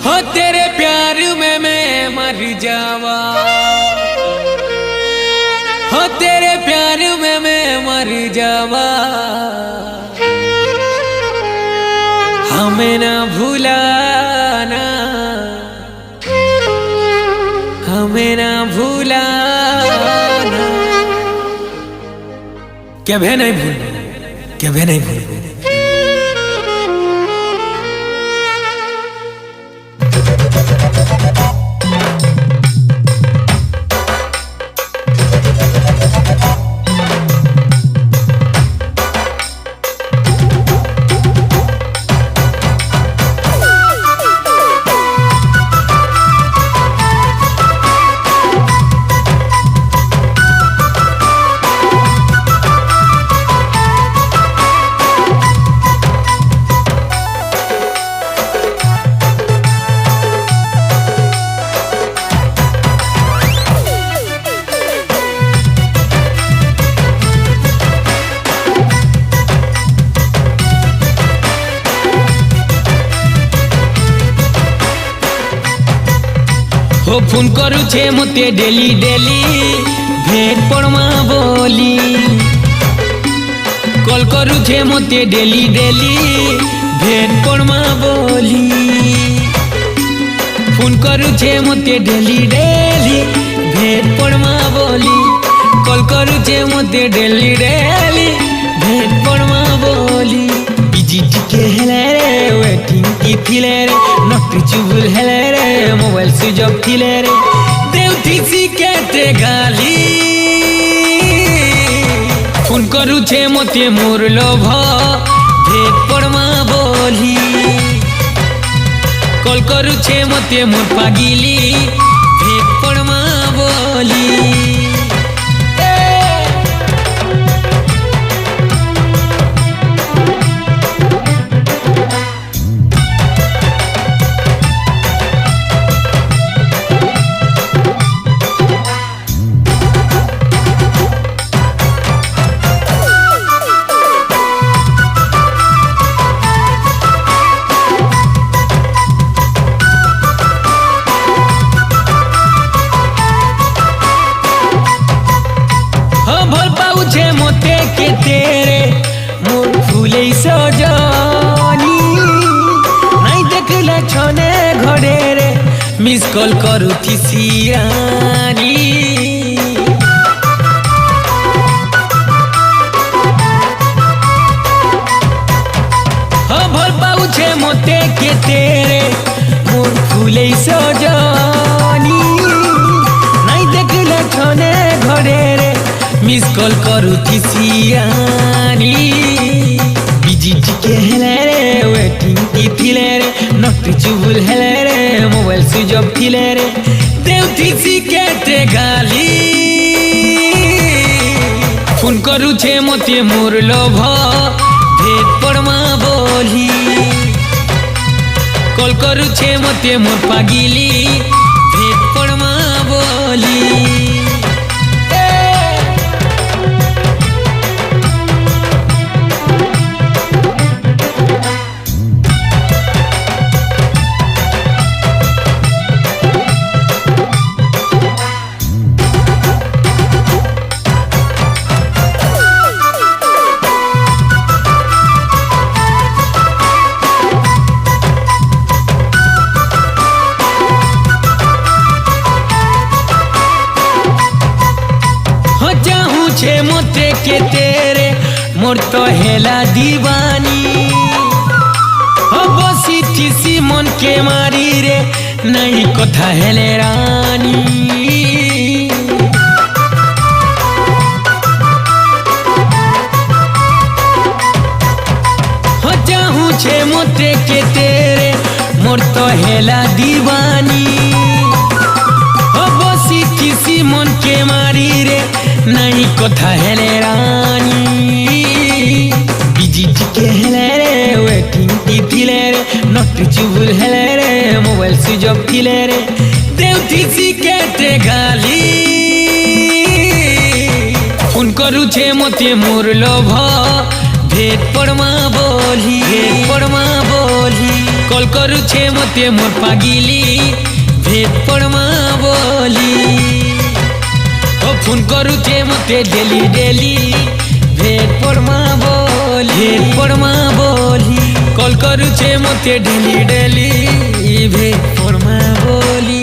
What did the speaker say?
हो तेरे प्यार में मैं मर जावा, हो तेरे प्यार में मैं मर जावा। हमें ना भुलाना, हमें ना भुलाना। कभी नहीं भूलूं, कभी नहीं भूलूं। हो फोन करू छे मते डेली डेली, भेट पड़मा बोली। कॉल करू छे मते डेली डेली, भेट पड़मा बोली। फोन करू छे मते डेली डेली, भेट पड़मा बोली। कॉल करू छे मते डेली डेली, भेट पड़मा बोली। बिजी टिके हेले रे, वेटिंग की थिले रे, नॉट रिचेबल हेले रे, मोबाइल स्विच ऑफ थिले रे। देउथी सिकेते गाली, फोन करू छे मते मोर लोभ, भेट पड़मा बोली। कॉल करू छे मते मोर पागिली, भेट पड़मा बोली। छे मोते के तेरे मोर फूले सजनी, नहीं देखले छने घरे रे, मिस कॉल करू थी सियानी। हो भल पाऊ छे मोते के तेरे मोर फूले सजनी, नहीं देखले छने घरे रे, मिस कॉल करू थी सियानी। बिजी टिके हेले रे, वेटिंग की थिले रे, नॉट रिचेबल हेले रे, मोबाइल स्विच ऑफ थिले रे। देउथी सिकेते गाली, फोन करू छे मते मोर लोभ, भेट पड़मा बोली। कॉल करू छे मते मोर पागिली, भेट पड़मा बोली। छे मोते के तेरे मोर तो हेला दीवानी। हो बसी थी मन के मारी रे, नहीं कथा हेले रानी। हो चाहूँ छे मोते के तेरे मोर तो हेला दीवानी। हो बसी थी मन के मारी रे, नहीं कथा हेले रानी। बिजी टिके हेले रे, वेटिंग की थिले रे, नॉट रिचेबल हेले रे, मोबाइल स्विच ऑफ थिले रे। देउथी सिकेते गाली, फोन करू छे मते मोर लोभ, भेट पड़मा बोली, भेट पड़मा बोली। कॉल करुछे मते मोर पागिली भेट पड़मा बोली ओ फोन करुछे मते डेली डेली भेट पड़मा बोली कॉल करुछे मते डेली डेली भेट पड़मा बोली।